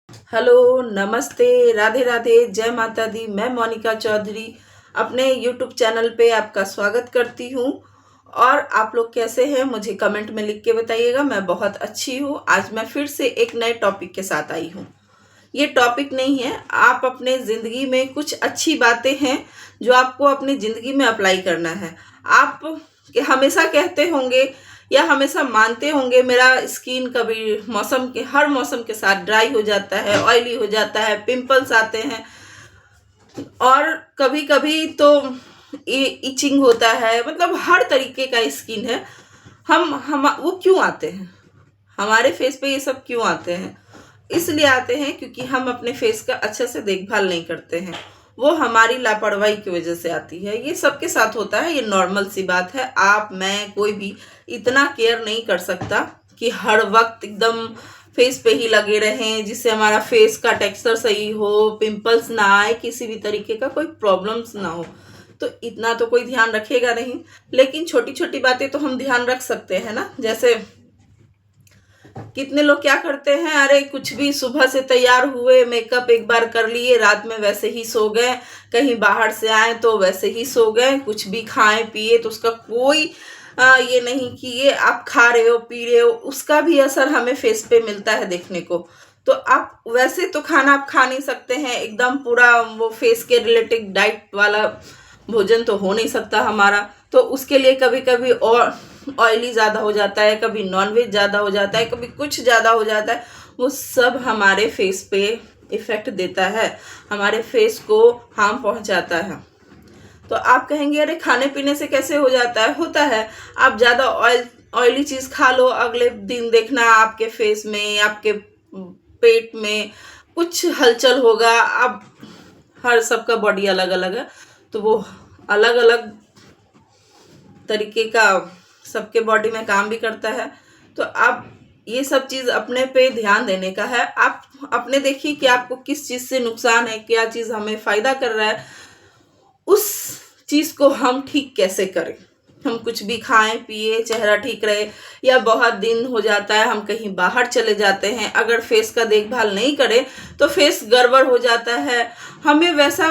Hello, नमस्ते, राधे राधे, जय माता दी। मैं मोनिका चौधरी अपने यूट्यूब चैनल पे आपका स्वागत करती हूँ। और आप लोग कैसे हैं मुझे कमेंट में लिख के बताइएगा। मैं बहुत अच्छी हूँ। आज मैं फिर से एक नए टॉपिक के साथ आई हूँ। ये टॉपिक नहीं है, आप अपने ज़िंदगी में कुछ अच्छी बातें हैं जो आपको अपनी ज़िंदगी में अप्लाई करना है। आप हमेशा कहते होंगे या हमेशा मानते होंगे मेरा स्किन कभी हर मौसम के साथ ड्राई हो जाता है, ऑयली हो जाता है, पिंपल्स आते हैं और कभी कभी तो इचिंग होता है। मतलब हर तरीके का स्किन है। हम वो क्यों आते हैं, हमारे फेस पे ये सब क्यों आते हैं? इसलिए आते हैं क्योंकि हम अपने फेस का अच्छे से देखभाल नहीं करते हैं। वो हमारी लापरवाही की वजह से आती है। ये सबके साथ होता है, ये नॉर्मल सी बात है। आप, मैं, कोई भी इतना केयर नहीं कर सकता कि हर वक्त एकदम फेस पे ही लगे रहें जिससे हमारा फेस का टेक्सचर सही हो, पिंपल्स ना आए, किसी भी तरीके का कोई प्रॉब्लम्स ना हो। तो इतना तो कोई ध्यान रखेगा नहीं, लेकिन छोटी छोटी बातें तो हम ध्यान रख सकते हैं ना। जैसे कितने लोग क्या करते हैं, अरे कुछ भी सुबह से तैयार हुए, मेकअप एक बार कर लिए, रात में वैसे ही सो गए, कहीं बाहर से आए तो वैसे ही सो गए, कुछ भी खाए पिए तो उसका कोई ये नहीं कि ये आप खा रहे हो पी रहे हो उसका भी असर हमें फेस पे मिलता है देखने को। तो आप वैसे तो खाना आप खा नहीं सकते हैं, एकदम पूरा वो फेस के रिलेटेड डाइट वाला भोजन तो हो नहीं सकता हमारा। तो उसके लिए कभी कभी और ऑयली ज़्यादा हो जाता है, कभी नॉनवेज ज़्यादा हो जाता है, कभी कुछ ज़्यादा हो जाता है। वो सब हमारे फेस पे इफ़ेक्ट देता है, हमारे फेस को हार्म पहुंचाता है। तो आप कहेंगे अरे खाने पीने से कैसे हो जाता है? होता है। आप ज़्यादा ऑयली चीज़ खा लो, अगले दिन देखना आपके फेस में, आपके पेट में कुछ हलचल होगा। अब हर सबका बॉडी अलग अलग है, तो वो अलग अलग तरीके का सबके बॉडी में काम भी करता है। तो आप ये सब चीज़ अपने पे ध्यान देने का है। आप अपने देखिए कि आपको किस चीज़ से नुकसान है, क्या चीज़ हमें फ़ायदा कर रहा है, उस चीज़ को हम ठीक कैसे करें। हम कुछ भी खाएं पिए, चेहरा ठीक रहे, या बहुत दिन हो जाता है हम कहीं बाहर चले जाते हैं, अगर फेस का देखभाल नहीं करें तो फेस गड़बड़ हो जाता है। हमें वैसा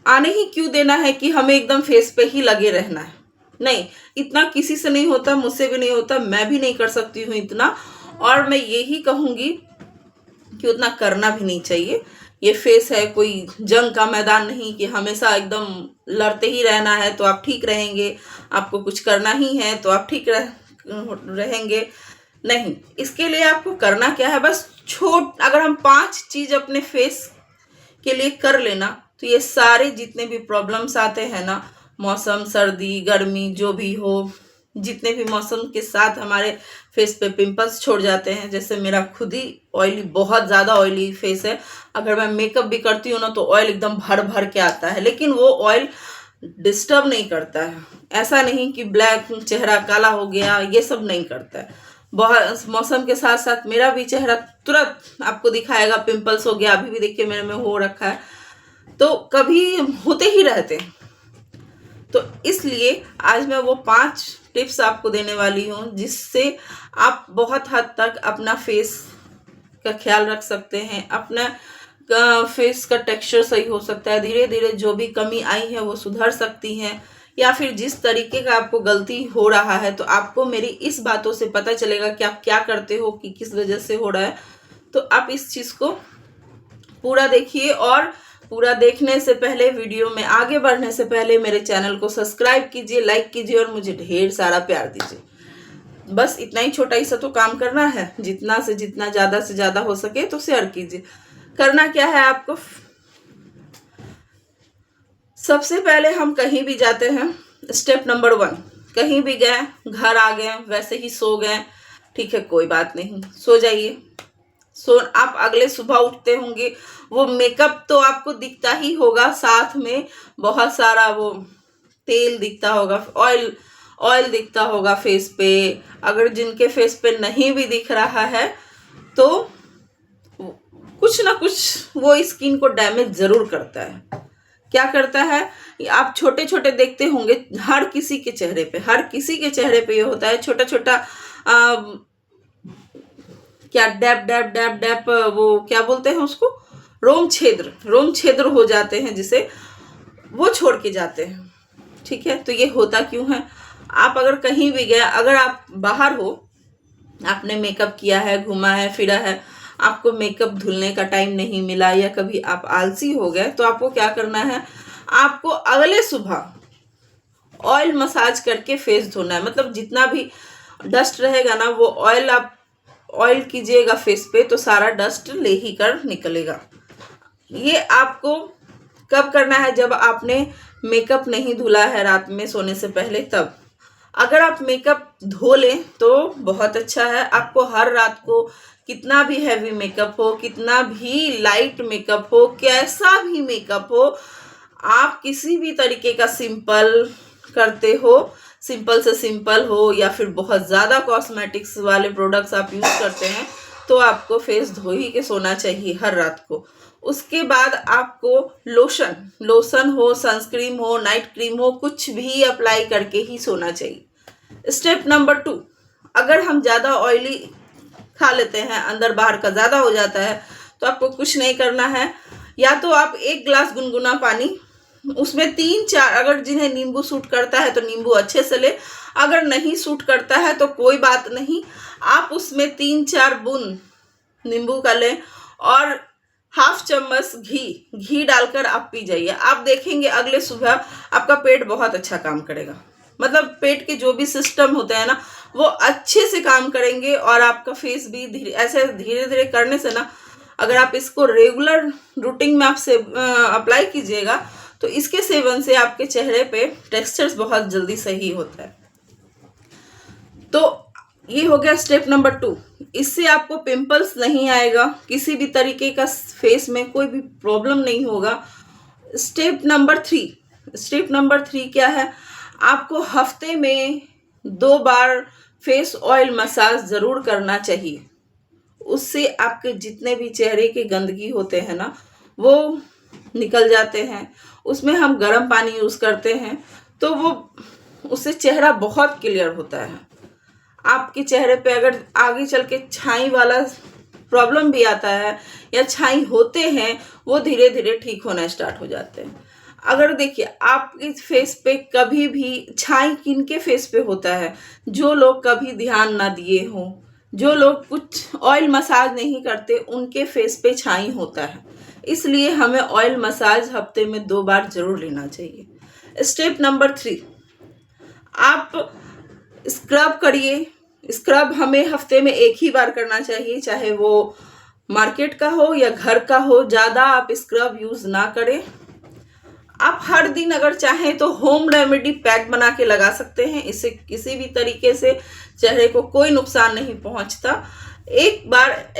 आने ही क्यों देना है कि हमें एकदम फेस पे ही लगे रहना है? नहीं, इतना किसी से नहीं होता, मुझसे भी नहीं होता, मैं भी नहीं कर सकती हूँ इतना। और मैं यही कहूँगी कि उतना करना भी नहीं चाहिए। ये फेस है कोई जंग का मैदान नहीं कि हमेशा एकदम लड़ते ही रहना है तो आप ठीक रहेंगे, आपको कुछ करना ही है तो आप ठीक रहेंगे। नहीं, इसके लिए आपको करना क्या है, बस अगर हम 5 चीज़ अपने फेस के लिए कर लेना तो ये सारे जितने भी प्रॉब्लम्स आते हैं ना, मौसम सर्दी गर्मी जो भी हो, जितने भी मौसम के साथ हमारे फेस पे पिंपल्स छोड़ जाते हैं। जैसे मेरा खुद ही ऑयली, बहुत ज़्यादा ऑयली फेस है। अगर मैं मेकअप भी करती हूँ ना तो ऑयल एकदम भर भर के आता है, लेकिन वो ऑयल डिस्टर्ब नहीं करता है। ऐसा नहीं कि ब्लैक चेहरा काला हो गया, ये सब नहीं करता है। बहुत मौसम के साथ साथ मेरा भी चेहरा तुरंत आपको दिखाएगा पिंपल्स हो गया, अभी भी देखिए मेरे में हो रखा है। तो कभी होते ही रहते हैं। तो इसलिए आज मैं वो 5 टिप्स आपको देने वाली हूँ जिससे आप बहुत हद तक अपना फेस का ख्याल रख सकते हैं, अपना फेस का टेक्सचर सही हो सकता है, धीरे धीरे जो भी कमी आई है वो सुधर सकती हैं। या फिर जिस तरीके का आपको गलती हो रहा है तो आपको मेरी इस बातों से पता चलेगा कि आप क्या करते हो, कि किस वजह से हो रहा है। तो आप इस चीज़ को पूरा देखिए, और पूरा देखने से पहले, वीडियो में आगे बढ़ने से पहले मेरे चैनल को सब्सक्राइब कीजिए, लाइक कीजिए और मुझे ढेर सारा प्यार दीजिए। बस इतना ही छोटा ही सा तो काम करना है, जितना से जितना ज़्यादा से ज़्यादा हो सके तो शेयर कीजिए। करना क्या है आपको, सबसे पहले हम कहीं भी जाते हैं, स्टेप नंबर 1, कहीं भी गए, घर आ गए, वैसे ही सो गए, ठीक है कोई बात नहीं, सो जाइए। सो आप अगले सुबह उठते होंगे, वो मेकअप तो आपको दिखता ही होगा, साथ में बहुत सारा वो तेल दिखता होगा, ऑयल ऑयल दिखता होगा फेस पे। अगर जिनके फेस पे नहीं भी दिख रहा है तो कुछ ना कुछ वो स्किन को डैमेज ज़रूर करता है। क्या करता है, आप छोटे छोटे देखते होंगे, हर किसी के चेहरे पे, हर किसी के चेहरे पे ये होता है, छोटा छोटा क्या डैप डैप डैप डैप वो क्या बोलते हैं उसको, रोम छेद्र हो जाते हैं, जिसे वो छोड़ के जाते हैं। ठीक है, तो ये होता क्यों है? आप अगर कहीं भी गए, अगर आप बाहर हो, आपने मेकअप किया है, घूमा है, फिरा है, आपको मेकअप धुलने का टाइम नहीं मिला, या कभी आप आलसी हो गए, तो आपको क्या करना है, आपको अगले सुबह ऑयल मसाज करके फेस धोना है। मतलब जितना भी डस्ट रहेगा ना, वो ऑयल कीजिएगा फेस पे, तो सारा डस्ट ले ही कर निकलेगा। ये आपको कब करना है? जब आपने मेकअप नहीं धुला है रात में सोने से पहले, तब। अगर आप मेकअप धो लें तो बहुत अच्छा है। आपको हर रात को कितना भी हैवी मेकअप हो, कितना भी लाइट मेकअप हो, कैसा भी मेकअप हो, आप किसी भी तरीके का सिंपल करते हो, सिंपल से सिंपल हो, या फिर बहुत ज़्यादा कॉस्मेटिक्स वाले प्रोडक्ट्स आप यूज़ करते हैं, तो आपको फेस धो ही के सोना चाहिए हर रात को। उसके बाद आपको लोशन हो, सनस्क्रीन हो, नाइट क्रीम हो, कुछ भी अप्लाई करके ही सोना चाहिए। स्टेप नंबर 2, अगर हम ज़्यादा ऑयली खा लेते हैं, अंदर बाहर का ज़्यादा हो जाता है, तो आपको कुछ नहीं करना है। या तो आप 1 गिलास गुनगुना पानी, उसमें 3-4, अगर जिन्हें नींबू सूट करता है तो नींबू अच्छे से ले, अगर नहीं सूट करता है तो कोई बात नहीं, आप उसमें 3-4 बूंद नींबू का लें, और हाफ चम्मच घी डालकर आप पी जाइए। आप देखेंगे अगले सुबह आपका पेट बहुत अच्छा काम करेगा। मतलब पेट के जो भी सिस्टम होते हैं ना, वो अच्छे से काम करेंगे, और आपका फेस भी ऐसे धीरे धीरे करने से ना, अगर आप इसको रेगुलर रूटीन में आपसे अप्लाई कीजिएगा, तो इसके सेवन से आपके चेहरे पे टेक्सचर्स बहुत जल्दी सही होता है। तो ये हो गया स्टेप नंबर 2। इससे आपको पिंपल्स नहीं आएगा, किसी भी तरीके का फेस में कोई भी प्रॉब्लम नहीं होगा। स्टेप नंबर 3 क्या है? आपको हफ्ते में 2 बार फेस ऑयल मसाज ज़रूर करना चाहिए। उससे आपके जितने भी चेहरे के गंदगी होते हैं ना, वो निकल जाते हैं। उसमें हम गर्म पानी यूज़ करते हैं, तो वो उससे चेहरा बहुत क्लियर होता है। आपके चेहरे पे अगर आगे चल के छाई वाला प्रॉब्लम भी आता है, या छाई होते हैं, वो धीरे धीरे ठीक होना स्टार्ट हो जाते हैं। अगर देखिए आपके फेस पे कभी भी छाई किनके फेस पे होता है? जो लोग कभी ध्यान ना दिए हों, जो लोग कुछ ऑयल मसाज नहीं करते, उनके फेस पे छाई होता है। इसलिए हमें ऑयल मसाज हफ्ते में 2 बार जरूर लेना चाहिए। स्टेप नंबर 3, आप स्क्रब करिए। स्क्रब हमें हफ्ते में 1 ही बार करना चाहिए, चाहे वो मार्केट का हो या घर का हो। ज़्यादा आप स्क्रब यूज़ ना करें। आप हर दिन अगर चाहें तो होम रेमेडी पैक बना के लगा सकते हैं। इससे किसी भी तरीके से चेहरे को कोई नुकसान नहीं पहुंचता। एक बार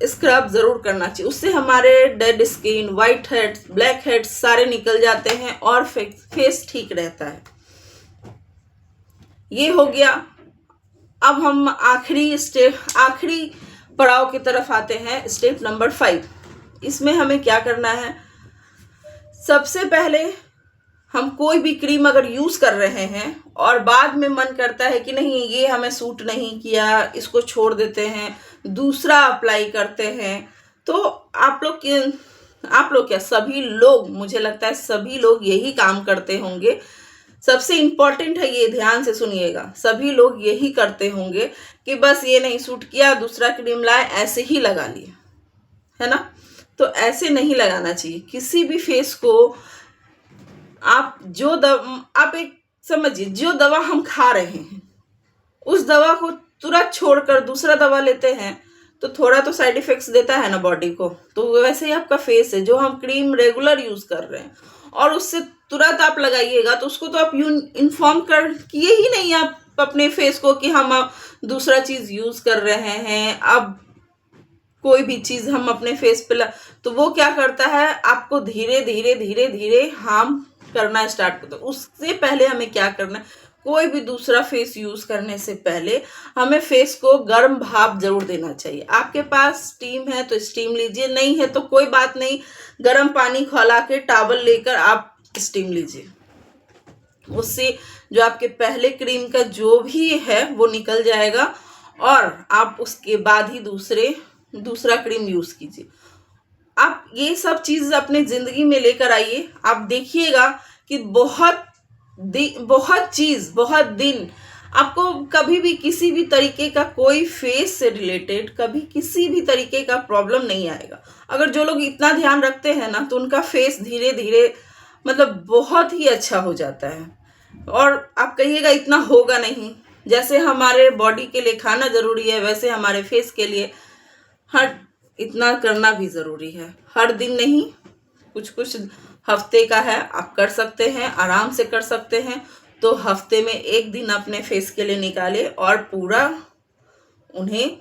स्क्रब ज़रूर करना चाहिए, उससे हमारे dead skin, white heads, black heads सारे निकल जाते हैं, और फेस ठीक रहता है। ये हो गया। अब हम आखिरी पड़ाव की तरफ आते हैं, स्टेप नंबर 5। इसमें हमें क्या करना है? सबसे पहले हम कोई भी क्रीम अगर यूज़ कर रहे हैं और बाद में मन करता है कि नहीं ये हमें सूट नहीं किया, इसको छोड़ देते हैं, दूसरा अप्लाई करते हैं, तो आप लोग क्या, सभी लोग, मुझे लगता है सभी लोग यही काम करते होंगे। सबसे इम्पॉर्टेंट है, ये ध्यान से सुनिएगा, सभी लोग यही करते होंगे कि बस ये नहीं सूट किया, दूसरा क्रीम लाए, ऐसे ही लगा लिए, है ना? तो ऐसे नहीं लगाना चाहिए। किसी भी फेस को आप एक समझिए, जो दवा हम खा रहे हैं, उस दवा को तुरंत छोड़कर दूसरा दवा लेते हैं, तो थोड़ा तो साइड इफेक्ट्स देता है ना बॉडी को। तो वैसे ही आपका फेस है, जो हम क्रीम रेगुलर यूज कर रहे हैं और उससे तुरंत आप लगाइएगा, तो उसको तो आप इन्फॉर्म कर किए ही नहीं आप अपने फेस को कि हम दूसरा चीज यूज कर रहे हैं। अब कोई भी चीज हम अपने फेस पे तो वो क्या करता है, आपको धीरे धीरे धीरे धीरे हार्म करना स्टार्ट करता है। उससे पहले हमें क्या करना है, कोई भी दूसरा फेस यूज करने से पहले हमें फेस को गर्म भाप जरूर देना चाहिए। आपके पास स्टीम है तो स्टीम लीजिए, नहीं है तो कोई बात नहीं, गर्म पानी खौला के टॉवल लेकर आप स्टीम लीजिए। उससे जो आपके पहले क्रीम का जो भी है वो निकल जाएगा और आप उसके बाद ही दूसरा क्रीम यूज़ कीजिए। आप ये सब चीज़ अपने ज़िंदगी में लेकर आइए, आप देखिएगा कि बहुत दिन आपको कभी भी किसी भी तरीके का कोई फेस से रिलेटेड कभी किसी भी तरीके का प्रॉब्लम नहीं आएगा। अगर जो लोग इतना ध्यान रखते हैं ना, तो उनका फेस धीरे धीरे मतलब बहुत ही अच्छा हो जाता है। और आप कहिएगा इतना होगा नहीं, जैसे हमारे बॉडी के लिए खाना ज़रूरी है, वैसे हमारे फेस के लिए हर इतना करना भी ज़रूरी है। हर दिन नहीं, कुछ कुछ हफ्ते का है, आप कर सकते हैं, आराम से कर सकते हैं। तो हफ्ते में एक दिन अपने फेस के लिए निकालिए और पूरा उन्हें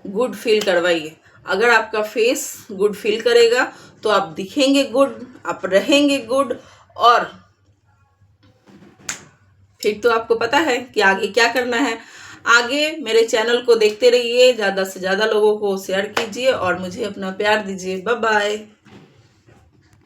गुड फील करवाइए। अगर आपका फेस गुड फील करेगा तो आप दिखेंगे गुड, आप रहेंगे गुड, और फिर तो आपको पता है कि आगे क्या करना है। आगे मेरे चैनल को देखते रहिए, ज़्यादा से ज़्यादा लोगों को शेयर कीजिए और मुझे अपना प्यार दीजिए। Bye bye.